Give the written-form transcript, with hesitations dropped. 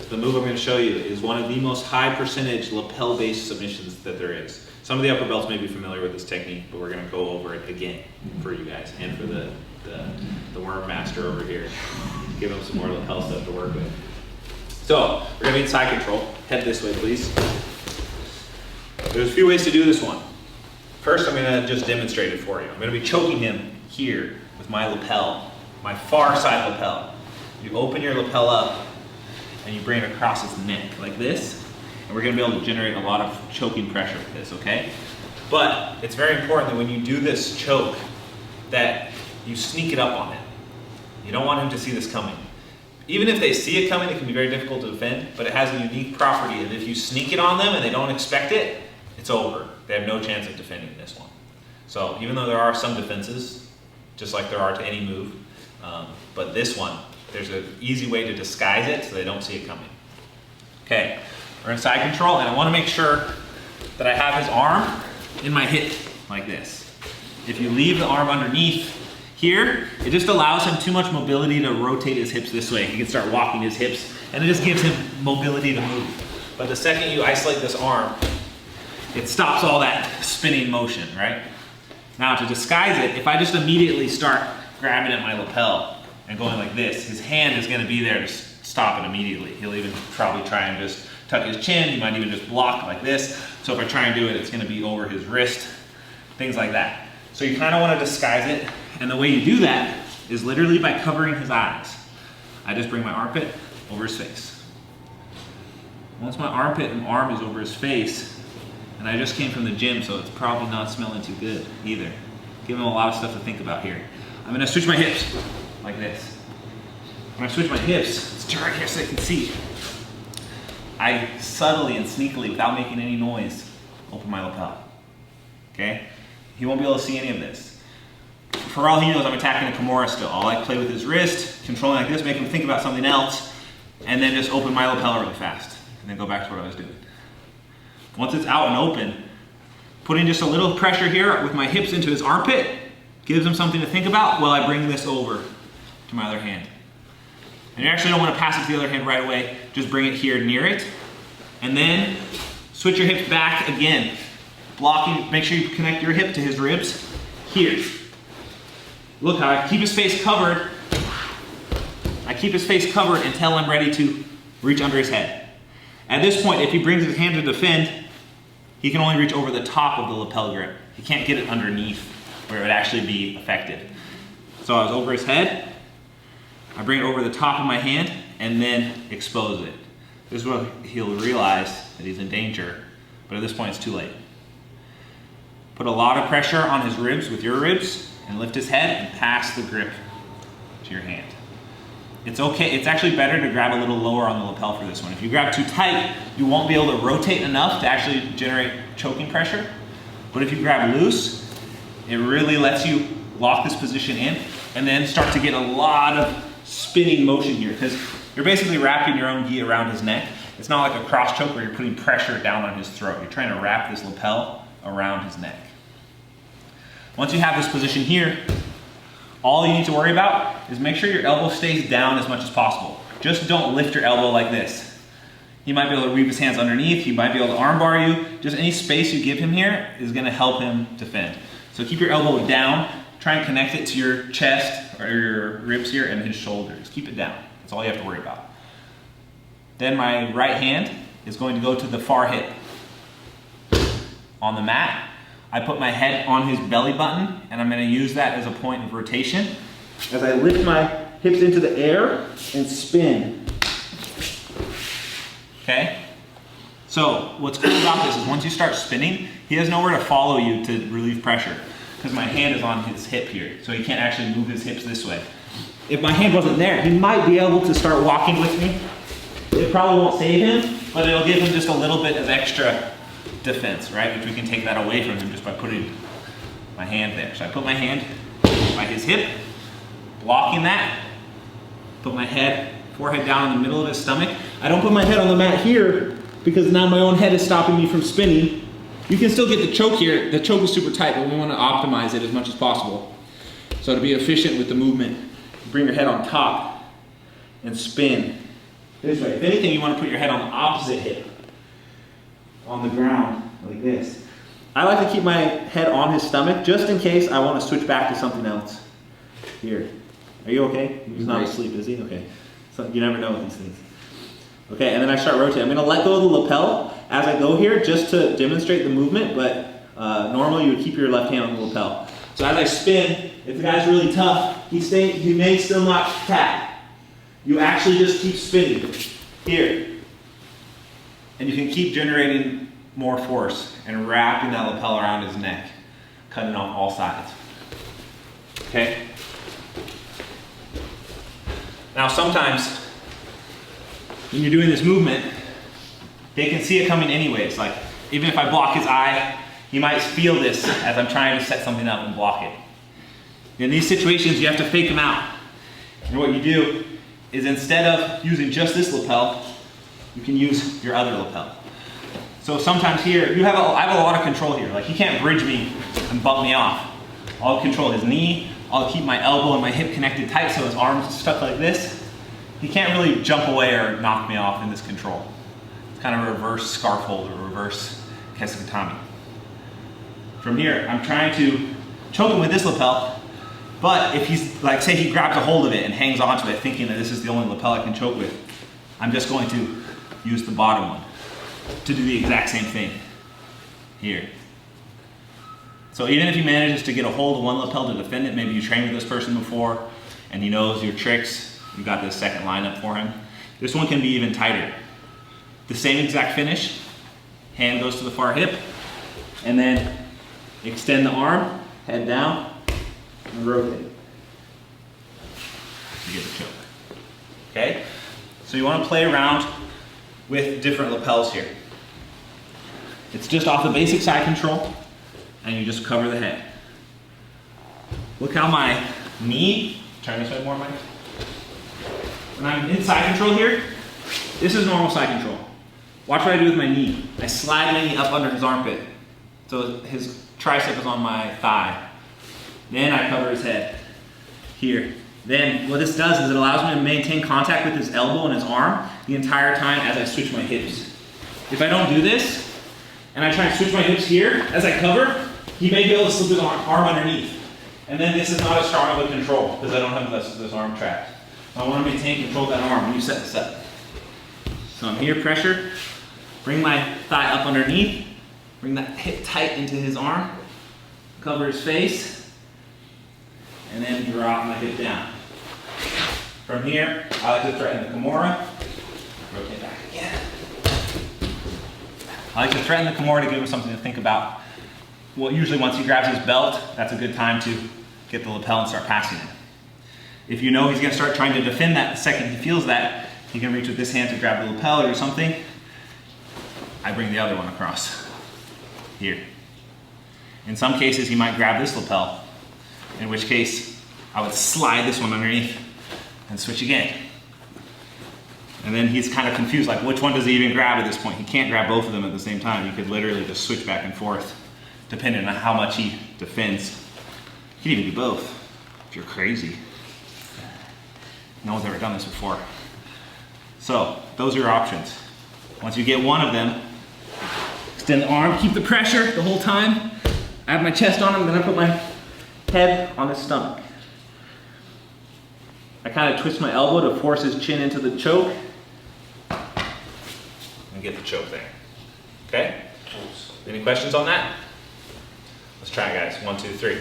the move I'm going to show you is one of the most high percentage lapel-based submissions that there is. Some of the upper belts may be familiar with this technique, but we're going to go over it again for you guys and for the worm master over here. Give him some more lapel stuff to work with. So we're going to be in side control. Head this way, please. There's a few ways to do this one. First, I'm going to just demonstrate it for you. I'm going to be choking him here with my lapel, my far side lapel. You open your lapel up and you bring it across his neck like this, and we're going to be able to generate a lot of choking pressure with this, okay? But it's very important that when you do this choke that you sneak it up on it. You don't want him to see this coming. Even if they see it coming, it can be very difficult to defend, but it has a unique property, and if you sneak it on them and they don't expect it, it's over. They have no chance of defending this one. So even though there are some defenses, just like there are to any move, but this one, there's an easy way to disguise it so they don't see it coming. Okay, we're in side control, and I want to make sure that I have his arm in my hip like this. If you leave the arm underneath here, it just allows him too much mobility to rotate his hips this way. He can start walking his hips, and it just gives him mobility to move. But the second you isolate this arm, it stops all that spinning motion, right? Now to disguise it, if I just immediately start grabbing at my lapel and going like this, his hand is going to be there to stop it immediately. He'll even probably try and just tuck his chin. He might even just block like this. So if I try and do it, it's going to be over his wrist, things like that. So you kind of want to disguise it, and the way you do that is literally by covering his eyes. I just bring my armpit over his face. Once my armpit and arm is over his face, and I just came from the gym, so it's probably not smelling too good either. Give him a lot of stuff to think about here. I'm going to switch my hips like this. When I switch my hips, let's turn right here so they can see. I subtly and sneakily, without making any noise, open my lapel. Okay? He won't be able to see any of this. For all he knows, I'm attacking a Kimura still. I'll like play with his wrist, controlling like this, make him think about something else, and then just open my lapel really fast, and then go back to what I was doing. Once it's out and open, putting just a little pressure here with my hips into his armpit gives him something to think about while I bring this over to my other hand. And you actually don't want to pass it to the other hand right away. Just bring it here near it. And then switch your hips back again. Blocking, make sure you connect your hip to his ribs here. Look how I keep his face covered. I keep his face covered until I'm ready to reach under his head. At this point, if he brings his hand to defend, he can only reach over the top of the lapel grip. He can't get it underneath where it would actually be effective. So I was over his head, I bring it over the top of my hand, and then expose it. This is where he'll realize that he's in danger, but at this point it's too late. Put a lot of pressure on his ribs with your ribs, and lift his head and pass the grip to your hand. It's okay, it's actually better to grab a little lower on the lapel for this one. If you grab too tight, you won't be able to rotate enough to actually generate choking pressure. But if you grab loose, it really lets you lock this position in and then start to get a lot of spinning motion here, because you're basically wrapping your own gi around his neck. It's not like a cross choke where you're putting pressure down on his throat. You're trying to wrap this lapel around his neck. Once you have this position here, all you need to worry about is make sure your elbow stays down as much as possible. Just don't lift your elbow like this. He might be able to weave his hands underneath, he might be able to armbar you. Just any space you give him here is gonna help him defend. So keep your elbow down, try and connect it to your chest or your ribs here and his shoulders. Keep it down, that's all you have to worry about. Then my right hand is going to go to the far hip. On the mat, I put my head on his belly button, and I'm going to use that as a point of rotation as I lift my hips into the air and spin. Okay? So what's cool about this is once you start spinning, he has nowhere to follow you to relieve pressure, because my hand is on his hip here, so he can't actually move his hips this way. If my hand wasn't there, he might be able to start walking with me. It probably won't save him, but it'll give him just a little bit of extra defense, right? Which we can take that away from him just by putting my hand there. So I put my hand by his hip, blocking that, put my forehead down in the middle of his stomach. I don't put my head on the mat here because now my own head is stopping me from spinning. You can still get the choke here. The choke is super tight, but we want to optimize it as much as possible. So to be efficient with the movement, bring your head on top and spin this way. If anything, you want to put your head on the opposite hip, on the ground, like this. I like to keep my head on his stomach, just in case I want to switch back to something else. Here. Are you okay? He's not asleep, is he? Okay. So you never know with these things. Okay, and then I start rotating. I'm going to let go of the lapel as I go here, just to demonstrate the movement, but normally you would keep your left hand on the lapel. So as I spin, if the guy's really tough, he may still not tap. You actually just keep spinning here. And you can keep generating more force and wrapping that lapel around his neck, cutting off all sides. Okay? Now sometimes, when you're doing this movement, they can see it coming anyways. Like, even if I block his eye, he might feel this as I'm trying to set something up and block it. In these situations, you have to fake them out. And what you do is, instead of using just this lapel, you can use your other lapel. So sometimes here, I have a lot of control here. Like, he can't bridge me and bump me off. I'll control his knee. I'll keep my elbow and my hip connected tight so his arm's stuck like this. He can't really jump away or knock me off in this control. It's kind of a reverse scarf hold or reverse kesikatami. From here, I'm trying to choke him with this lapel, but if he's, like, say he grabs a hold of it and hangs onto it thinking that this is the only lapel I can choke with, I'm just going to use the bottom one to do the exact same thing here. So even if he manages to get a hold of one lapel to defend it, maybe you trained with this person before and he knows your tricks, you got this second lineup for him. This one can be even tighter. The same exact finish, hand goes to the far hip, and then extend the arm, head down, and rotate. You get the choke. Okay? So you want to play around with different lapels here. It's just off the basic side control, and you just cover the head. Look how my knee, turn this way more, Mike. When I'm in side control here, this is normal side control. Watch what I do with my knee. I slide my knee up under his armpit, so his tricep is on my thigh. Then I cover his head here. Then what this does is it allows me to maintain contact with his elbow and his arm the entire time as I switch my hips. If I don't do this, and I try and switch my hips here as I cover, he may be able to slip his arm underneath. And then this is not as strong of a control because I don't have this arm trapped. So I want to maintain control of that arm when you set this up. So I'm here, pressure, bring my thigh up underneath, bring that hip tight into his arm, cover his face, and then drop my hip down. From here, I like to threaten the Kimura, rotate back again. I like to threaten the Kimura to give him something to think about. Well, usually once he grabs his belt, that's a good time to get the lapel and start passing him. If you know he's going to start trying to defend that the second he feels that, he can reach with this hand to grab the lapel or something. I bring the other one across here. In some cases, he might grab this lapel, in which case I would slide this one underneath and switch again. And then he's kind of confused, like which one does he even grab at this point? He can't grab both of them at the same time. You could literally just switch back and forth depending on how much he defends. You can even do both if you're crazy. No one's ever done this before. So those are your options. Once you get one of them, extend the arm, keep the pressure the whole time. I have my chest on him, then I put my head on his stomach. I kind of twist my elbow to force his chin into the choke and get the choke there. Okay? Any questions on that? Let's try it, guys. 1, 2, 3.